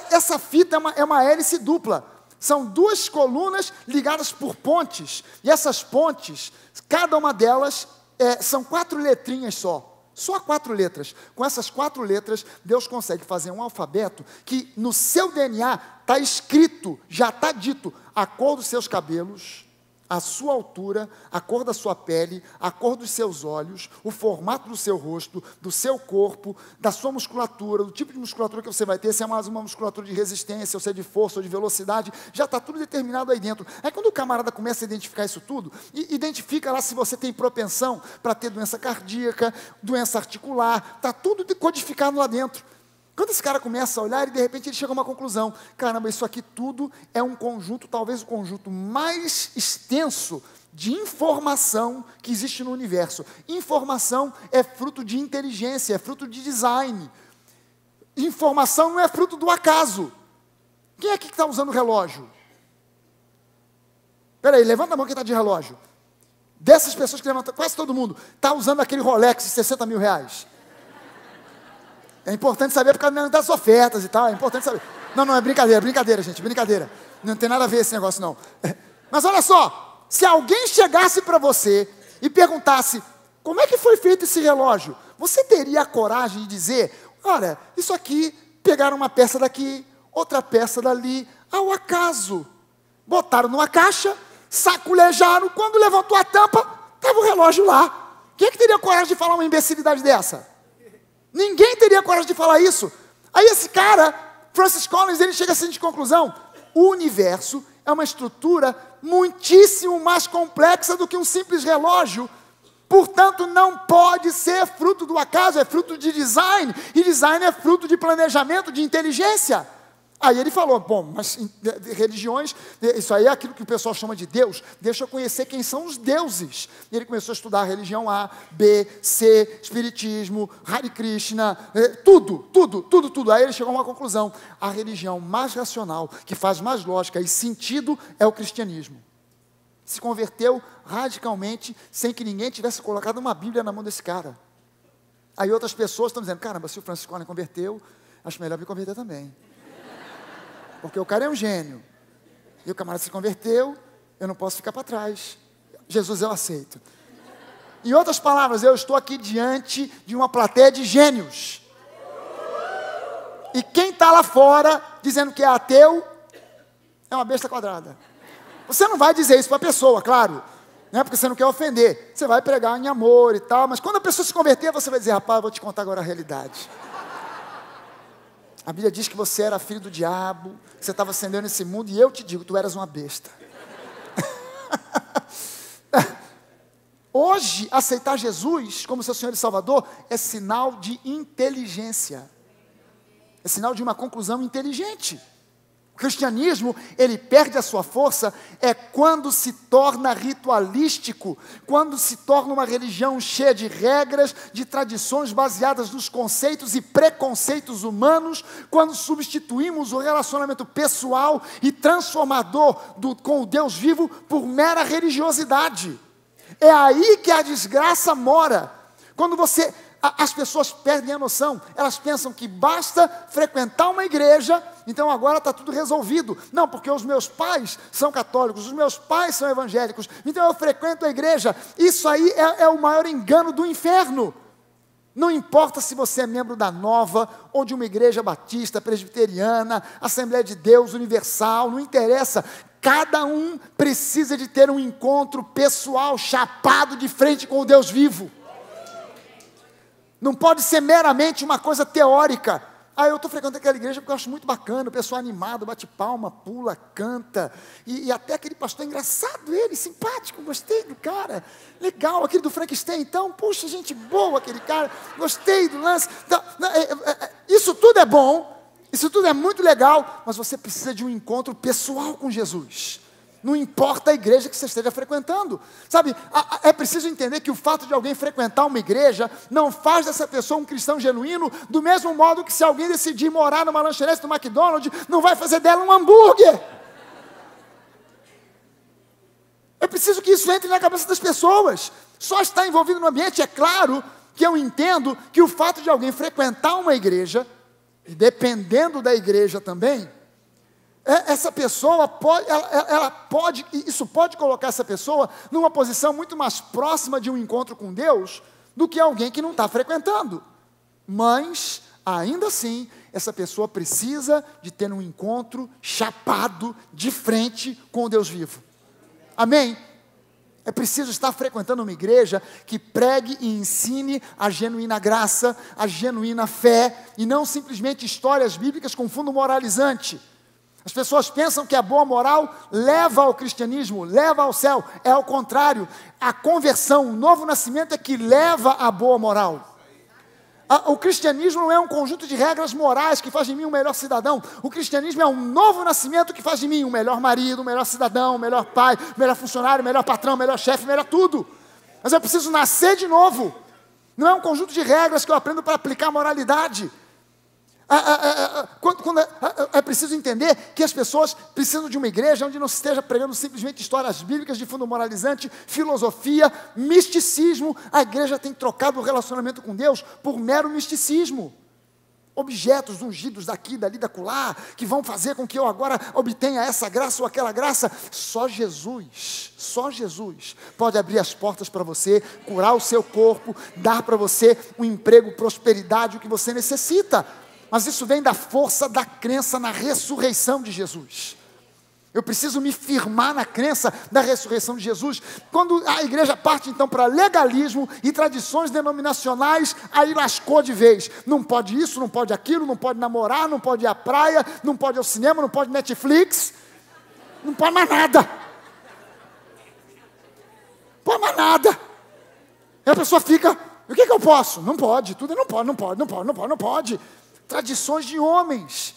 Essa fita é uma hélice dupla. São 2 colunas ligadas por pontes. E essas pontes, cada uma delas, são 4 letrinhas só. Só 4 letras. Com essas 4 letras, Deus consegue fazer um alfabeto que no seu DNA está escrito, já está dito, a cor dos seus cabelos, a sua altura, a cor da sua pele, a cor dos seus olhos, o formato do seu rosto, do seu corpo, da sua musculatura, do tipo de musculatura que você vai ter, se é mais uma musculatura de resistência, ou se é de força, ou de velocidade, já está tudo determinado aí dentro. Aí quando o camarada começa a identificar isso tudo, identifica lá se você tem propensão para ter doença cardíaca, doença articular, está tudo codificado lá dentro. Quando esse cara começa a olhar, e de repente ele chega a uma conclusão: caramba, isso aqui tudo é um conjunto, talvez o conjunto mais extenso de informação que existe no universo. Informação é fruto de inteligência, é fruto de design. Informação não é fruto do acaso. Quem é que está usando relógio? Espera aí, levanta a mão quem está de relógio. Dessas pessoas que levantam, quase todo mundo está usando aquele Rolex de 60 mil reais. É importante saber por causa das ofertas e tal, é importante saber. Não, é brincadeira, gente, brincadeira. Não tem nada a ver esse negócio, não. Mas olha só, se alguém chegasse para você e perguntasse, como é que foi feito esse relógio? Você teria a coragem de dizer, olha, isso aqui, pegaram uma peça daqui, outra peça dali, ao acaso. Botaram numa caixa, saculejaram, quando levantou a tampa, estava o relógio lá. Quem é que teria coragem de falar uma imbecilidade dessa? Ninguém teria coragem de falar isso. Aí esse cara, Francis Collins, ele chega a seguinte conclusão: o universo é uma estrutura muitíssimo mais complexa do que um simples relógio. Portanto, não pode ser fruto do acaso, é fruto de design. E design é fruto de planejamento, de inteligência. Aí ele falou, bom, mas religiões, isso aí é aquilo que o pessoal chama de Deus, deixa eu conhecer quem são os deuses. E ele começou a estudar a religião A, B, C, Espiritismo, Hare Krishna, tudo. Aí ele chegou a uma conclusão: a religião mais racional, que faz mais lógica e sentido, é o cristianismo. Se converteu radicalmente, sem que ninguém tivesse colocado uma Bíblia na mão desse cara. Aí outras pessoas estão dizendo, caramba, se o Francis Collins converteu, acho melhor me converter também. Porque o cara é um gênio. E o camarada se converteu, eu não posso ficar para trás. Jesus eu aceito. Em outras palavras, eu estou aqui diante de uma plateia de gênios. E quem está lá fora, dizendo que é ateu, é uma besta quadrada. Você não vai dizer isso para a pessoa, claro. Não é porque você não quer ofender. Você vai pregar em amor e tal. Mas quando a pessoa se converter, você vai dizer, rapaz, eu vou te contar agora a realidade. A Bíblia diz que você era filho do diabo, que você estava ascendendo nesse mundo, e eu te digo, tu eras uma besta. Hoje, aceitar Jesus como seu Senhor e Salvador é sinal de inteligência. É sinal de uma conclusão inteligente. O cristianismo, ele perde a sua força quando se torna ritualístico, quando se torna uma religião cheia de regras, de tradições baseadas nos conceitos e preconceitos humanos, quando substituímos o relacionamento pessoal e transformador com o Deus vivo por mera religiosidade. É aí que a desgraça mora. Quando as pessoas perdem a noção, elas pensam que basta frequentar uma igreja, então agora está tudo resolvido. Não, porque os meus pais são católicos, os meus pais são evangélicos, então eu frequento a igreja. Isso aí é o maior engano do inferno. Não importa se você é membro da Nova, ou de uma igreja batista, presbiteriana, Assembleia de Deus, Universal, não interessa. Cada um precisa de ter um encontro pessoal, chapado de frente com o Deus vivo. Não pode ser meramente uma coisa teórica. eu estou frequentando aquela igreja porque eu acho muito bacana, o pessoal animado, bate palma, pula, canta, e até aquele pastor engraçado, ele, simpático, gostei do cara, legal, aquele do Frankenstein, então, puxa, gente boa aquele cara, gostei do lance. Isso tudo é bom, isso tudo é muito legal, mas você precisa de um encontro pessoal com Jesus. Não importa a igreja que você esteja frequentando, sabe, é preciso entender que o fato de alguém frequentar uma igreja, não faz dessa pessoa um cristão genuíno, do mesmo modo que se alguém decidir morar numa lanchonete do McDonald's, não vai fazer dela um hambúrguer. É preciso que isso entre na cabeça das pessoas, só estar envolvido no ambiente, é claro que eu entendo que o fato de alguém frequentar uma igreja, e dependendo da igreja também, essa pessoa pode, isso pode colocar essa pessoa numa posição muito mais próxima de um encontro com Deus do que alguém que não está frequentando. Mas, ainda assim, essa pessoa precisa de ter um encontro chapado de frente com o Deus vivo. Amém? É preciso estar frequentando uma igreja que pregue e ensine a genuína graça, a genuína fé, e não simplesmente histórias bíblicas com fundo moralizante. As pessoas pensam que a boa moral leva ao cristianismo, leva ao céu. É ao contrário. A conversão, o novo nascimento é que leva à boa moral. O cristianismo não é um conjunto de regras morais que faz de mim um melhor cidadão. O cristianismo é um novo nascimento que faz de mim um melhor marido, um melhor cidadão, um melhor pai, um melhor funcionário, um melhor patrão, um melhor chefe, um melhor tudo. Mas eu preciso nascer de novo. Não é um conjunto de regras que eu aprendo para aplicar moralidade. É preciso entender que as pessoas precisam de uma igreja onde não se esteja pregando simplesmente histórias bíblicas de fundo moralizante, filosofia, misticismo. A igreja tem trocado o relacionamento com Deus por mero misticismo. Objetos ungidos daqui, dali, dacolá, que vão fazer com que eu agora obtenha essa graça ou aquela graça. Só Jesus pode abrir as portas para você, curar o seu corpo, dar para você um emprego, prosperidade, o que você necessita. Mas isso vem da força da crença na ressurreição de Jesus. Eu preciso me firmar na crença da ressurreição de Jesus. Quando a igreja parte então para legalismo e tradições denominacionais, aí lascou de vez. Não pode isso, não pode aquilo, não pode namorar, não pode ir à praia, não pode ir ao cinema, não pode Netflix, não pode mais nada. Não pode mais nada. E a pessoa fica, o que eu posso? Não pode, tudo não pode. Tradições de homens.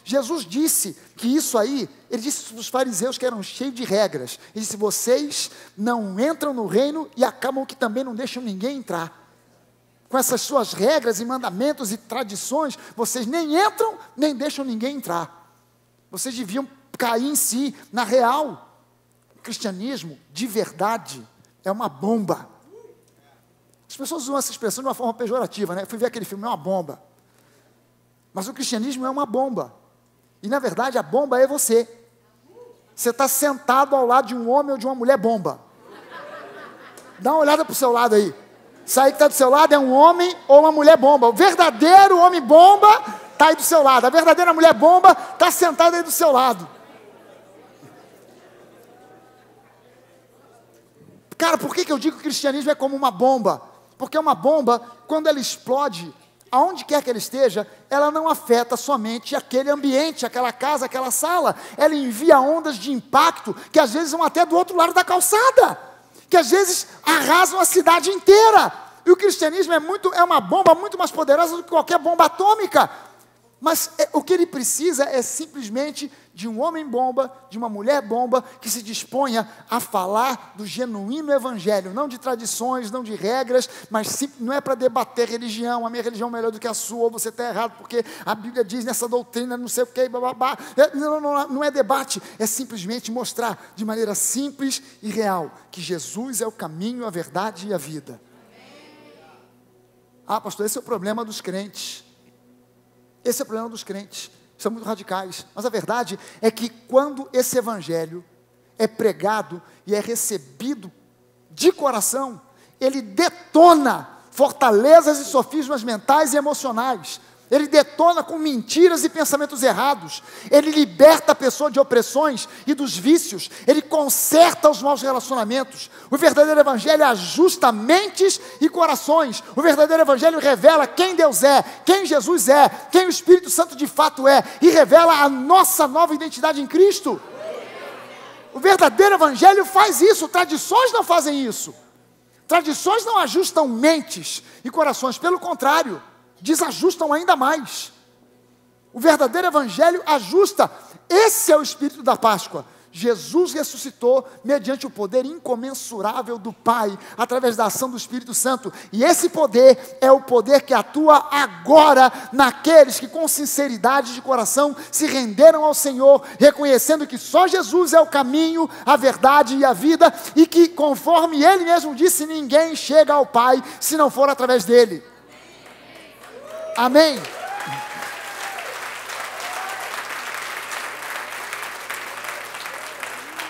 Jesus disse que isso aí, ele disse para os fariseus que eram cheios de regras. Ele disse, vocês não entram no reino e acabam que também não deixam ninguém entrar. Com essas suas regras e mandamentos e tradições, vocês nem entram, nem deixam ninguém entrar. Vocês deviam cair em si. Na real, o cristianismo, de verdade, é uma bomba. As pessoas usam essa expressão de uma forma pejorativa, né? Eu fui ver aquele filme, é uma bomba. Mas o cristianismo é uma bomba. E na verdade a bomba é você. Você está sentado ao lado de um homem ou de uma mulher bomba. Dá uma olhada para o seu lado aí. Isso aí que está do seu lado é um homem ou uma mulher bomba. O verdadeiro homem bomba está aí do seu lado. A verdadeira mulher bomba está sentada aí do seu lado. Cara, por que eu digo que o cristianismo é como uma bomba? Porque uma bomba, quando ela explode, aonde quer que ela esteja, ela não afeta somente aquele ambiente, aquela casa, aquela sala. Ela envia ondas de impacto que às vezes vão até do outro lado da calçada, que às vezes arrasam a cidade inteira. E o cristianismo é uma bomba muito mais poderosa do que qualquer bomba atômica. Mas o que ele precisa é simplesmente de um homem bomba, de uma mulher bomba, que se disponha a falar do genuíno evangelho, não de tradições, não de regras, mas não é para debater religião, a minha religião é melhor do que a sua, ou você está errado, porque a Bíblia diz nessa doutrina, não sei o que, bababá. Não é debate, é simplesmente mostrar de maneira simples e real, que Jesus é o caminho, a verdade e a vida. Ah, pastor, esse é o problema dos crentes. Esse é o problema dos crentes, são muito radicais. Mas a verdade é que quando esse evangelho é pregado e é recebido de coração, ele detona fortalezas e sofismas mentais e emocionais. Ele detona com mentiras e pensamentos errados. Ele liberta a pessoa de opressões e dos vícios. Ele conserta os maus relacionamentos. O verdadeiro evangelho ajusta mentes e corações. O verdadeiro evangelho revela quem Deus é, quem Jesus é, quem o Espírito Santo de fato é, e revela a nossa nova identidade em Cristo. O verdadeiro evangelho faz isso. Tradições não fazem isso. Tradições não ajustam mentes e corações, pelo contrário, desajustam ainda mais. O verdadeiro evangelho ajusta. Esse é o espírito da Páscoa. Jesus ressuscitou mediante o poder incomensurável do Pai, através da ação do Espírito Santo, e esse poder é o poder que atua agora naqueles que com sinceridade de coração se renderam ao Senhor, reconhecendo que só Jesus é o caminho, a verdade e a vida, e que, conforme Ele mesmo disse, ninguém chega ao Pai se não for através dele. Amém.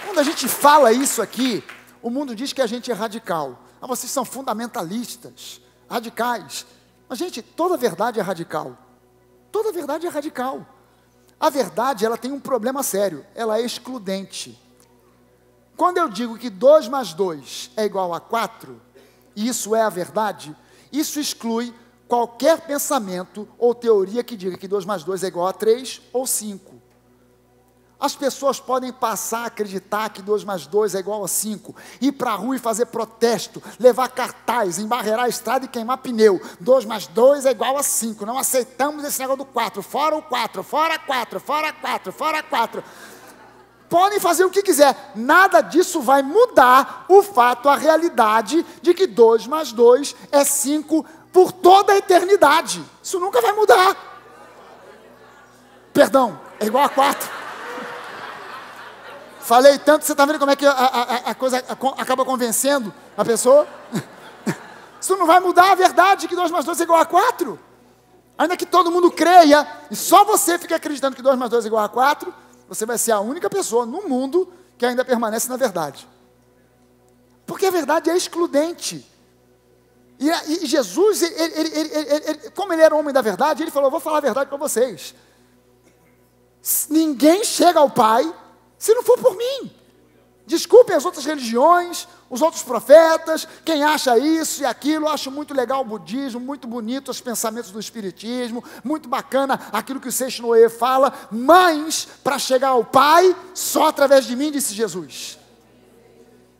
Quando a gente fala isso aqui, o mundo diz que a gente é radical. Ah, vocês são fundamentalistas, radicais. Mas, gente, toda verdade é radical. Toda verdade é radical. A verdade, ela tem um problema sério. Ela é excludente. Quando eu digo que 2 mais 2 é igual a 4, e isso é a verdade, isso exclui qualquer pensamento ou teoria que diga que 2 mais 2 é igual a 3 ou 5. As pessoas podem passar a acreditar que 2 mais 2 é igual a 5, ir para a rua e fazer protesto, levar cartaz, embarrear a estrada e queimar pneu. 2 mais 2 é igual a 5, não aceitamos esse negócio do 4, fora o 4, fora 4, fora 4, fora 4. Podem fazer o que quiser, nada disso vai mudar o fato, a realidade de que 2 mais 2 é 5 por toda a eternidade. Isso nunca vai mudar. Perdão, é igual a 4. Falei tanto, você está vendo como é que a coisa acaba convencendo a pessoa? Isso não vai mudar a verdade que 2 mais 2 é igual a 4. Ainda que todo mundo creia, e só você fique acreditando que 2 mais 2 é igual a 4, você vai ser a única pessoa no mundo que ainda permanece na verdade. Porque a verdade é excludente. E Jesus, como ele era o homem da verdade, ele falou, vou falar a verdade para vocês. Ninguém chega ao Pai se não for por mim. Desculpem as outras religiões, os outros profetas, quem acha isso e aquilo. Eu acho muito legal o budismo, muito bonito os pensamentos do espiritismo, muito bacana aquilo que o Seixo Noé fala, mas para chegar ao Pai, só através de mim, disse Jesus.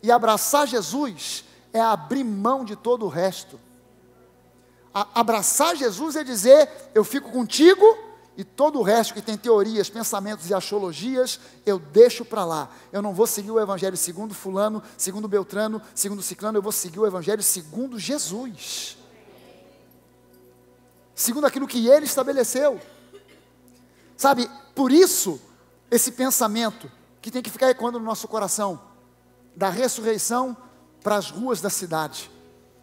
E abraçar Jesus é abrir mão de todo o resto. Abraçar Jesus é dizer, eu fico contigo, e todo o resto que tem teorias, pensamentos e axiologias, eu deixo para lá. Eu não vou seguir o evangelho segundo fulano, segundo Beltrano, segundo Ciclano, eu vou seguir o evangelho segundo Jesus. Segundo aquilo que ele estabeleceu. Sabe, por isso, esse pensamento que tem que ficar ecoando no nosso coração, da ressurreição para as ruas da cidade.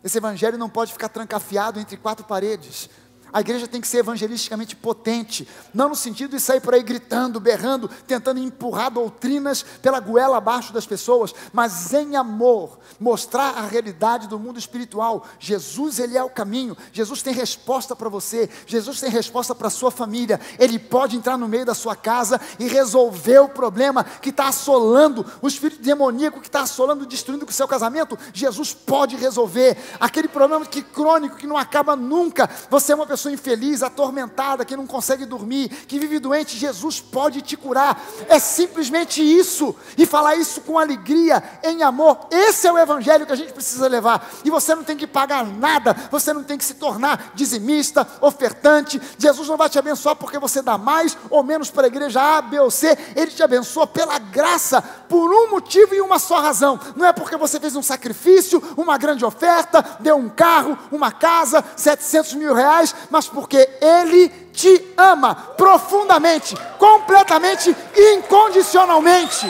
Esse evangelho não pode ficar trancafiado entre 4 paredes. A igreja tem que ser evangelisticamente potente, não no sentido de sair por aí gritando, berrando, tentando empurrar doutrinas pela goela abaixo das pessoas, mas em amor, mostrar a realidade do mundo espiritual. Jesus, ele é o caminho. Jesus tem resposta para você, Jesus tem resposta para a sua família. Ele pode entrar no meio da sua casa e resolver o problema que está assolando, o espírito demoníaco que está assolando, destruindo o seu casamento. Jesus pode resolver aquele problema crônico que não acaba nunca. Você é uma pessoa infeliz, atormentada, que não consegue dormir, que vive doente. Jesus pode te curar. É simplesmente isso, e falar isso com alegria, em amor. Esse é o evangelho que a gente precisa levar. E você não tem que pagar nada, você não tem que se tornar dizimista, ofertante. Jesus não vai te abençoar porque você dá mais ou menos para a igreja A, B ou C. Ele te abençoa pela graça, por um motivo e uma só razão. Não é porque você fez um sacrifício, uma grande oferta, deu um carro, uma casa, 700 mil reais, mas porque Ele te ama profundamente, completamente, incondicionalmente.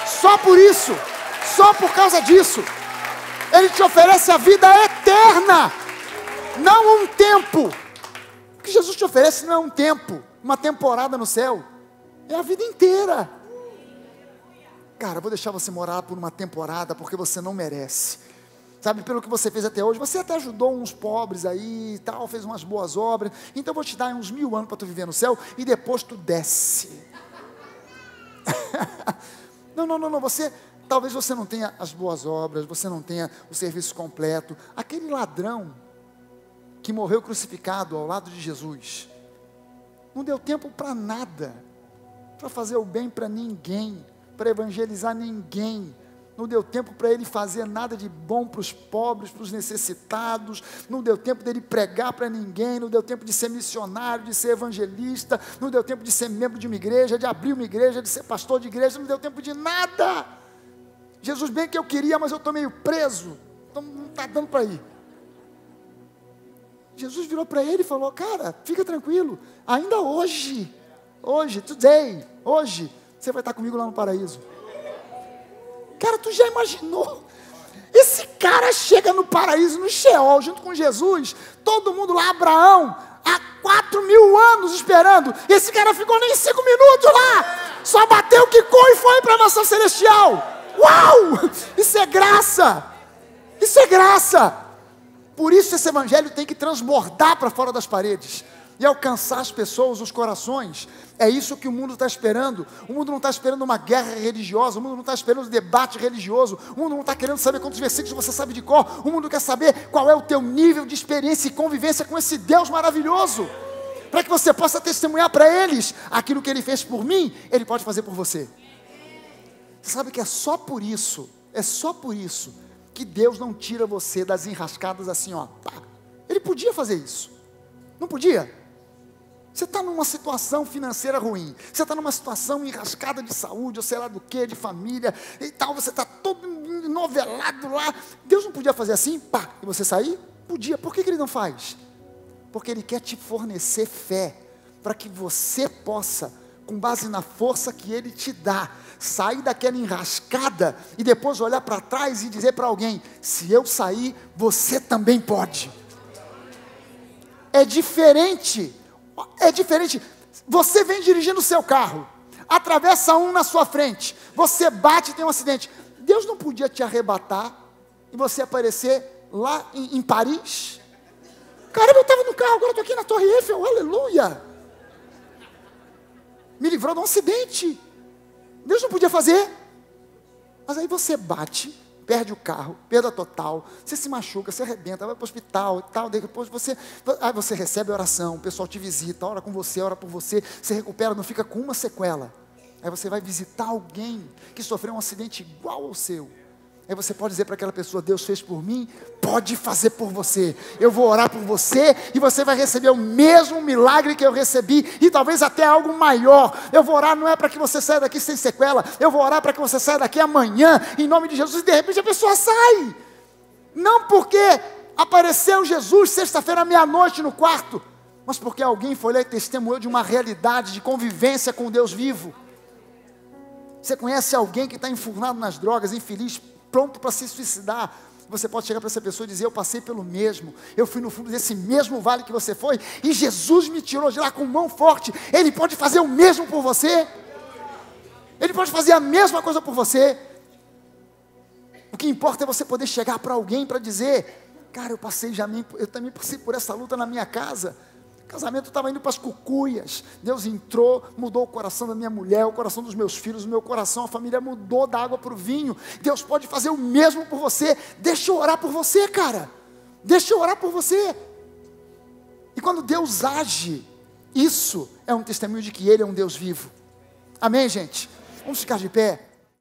Só por isso, só por causa disso, Ele te oferece a vida eterna, não um tempo. O que Jesus te oferece não é um tempo, uma temporada no céu, é a vida inteira. Cara, vou deixar você morar por uma temporada porque você não merece. sabe, pelo que você fez até hoje, você até ajudou uns pobres aí e tal, fez umas boas obras, então eu vou te dar uns 1000 anos para tu viver no céu, e depois tu desce. Não, talvez você não tenha as boas obras, você não tenha o serviço completo. Aquele ladrão que morreu crucificado ao lado de Jesus, não deu tempo para nada, para fazer o bem para ninguém, para evangelizar ninguém. Não deu tempo para ele fazer nada de bom para os pobres, para os necessitados. Não deu tempo dele pregar para ninguém. Não deu tempo de ser missionário, de ser evangelista. Não deu tempo de ser membro de uma igreja, de abrir uma igreja, de ser pastor de igreja. Não deu tempo de nada. Jesus, bem que eu queria, mas eu estou meio preso, então não está dando para ir. Jesus virou para ele e falou: cara, fica tranquilo, ainda hoje, today, hoje, você vai estar comigo lá no paraíso. Cara, tu já imaginou? Esse cara chega no paraíso, no Sheol, junto com Jesus, todo mundo lá, Abraão, há 4000 anos esperando, esse cara ficou nem 5 minutos lá, só bateu, quicou e foi para a mansão celestial. Uau! Isso é graça! Isso é graça! Por isso esse evangelho tem que transbordar para fora das paredes e alcançar as pessoas, os corações. É isso que o mundo está esperando. O mundo não está esperando uma guerra religiosa, o mundo não está esperando um debate religioso, o mundo não está querendo saber quantos versículos você sabe de cor, o mundo quer saber qual é o teu nível de experiência e convivência com esse Deus maravilhoso, para que você possa testemunhar para eles aquilo que Ele fez por mim, Ele pode fazer por você. Você sabe que é só por isso que Deus não tira você das enrascadas assim, ó. Ele podia fazer isso, não podia? Você está numa situação financeira ruim, você está numa situação enrascada de saúde, ou sei lá do que, de família e tal, você está todo novelado lá. Deus não podia fazer assim, e você sair? Podia. Por que Ele não faz? Porque Ele quer te fornecer fé, para que você possa, com base na força que Ele te dá, sair daquela enrascada e depois olhar para trás e dizer para alguém: se eu sair, você também pode. É diferente. Você vem dirigindo o seu carro, atravessa um na sua frente, você bate e tem um acidente. Deus não podia te arrebatar e você aparecer lá em Paris? Caramba, eu estava no carro, agora estou aqui na Torre Eiffel, aleluia. Me livrou de um acidente. Deus não podia fazer. Mas aí você bate, perde o carro, perda total, você se machuca, você arrebenta, vai para o hospital e tal, depois aí você recebe oração, o pessoal te visita, ora com você, ora por você, você recupera, não fica com uma sequela. Aí você vai visitar alguém que sofreu um acidente igual ao seu. Aí você pode dizer para aquela pessoa: Deus fez por mim, pode fazer por você. Eu vou orar por você e você vai receber o mesmo milagre que eu recebi, e talvez até algo maior. Eu vou orar não é para que você saia daqui sem sequela, eu vou orar para que você saia daqui amanhã, em nome de Jesus, e de repente a pessoa sai. Não porque apareceu Jesus sexta-feira à meia-noite no quarto, mas porque alguém foi lá e testemunhou de uma realidade de convivência com Deus vivo. Você conhece alguém que está enfurnado nas drogas, infeliz, pronto para se suicidar? Você pode chegar para essa pessoa e dizer: eu passei pelo mesmo, eu fui no fundo desse mesmo vale que você foi, e Jesus me tirou de lá com mão forte. Ele pode fazer o mesmo por você, Ele pode fazer a mesma coisa por você. O que importa é você poder chegar para alguém para dizer: cara, eu também passei por essa luta na minha casa. O casamento estava indo para as cucuias, Deus entrou, mudou o coração da minha mulher, o coração dos meus filhos, o meu coração, a família mudou da água para o vinho. Deus pode fazer o mesmo por você. Deixa eu orar por você, cara, deixa eu orar por você. E quando Deus age, isso é um testemunho de que Ele é um Deus vivo. Amém, gente? Vamos ficar de pé.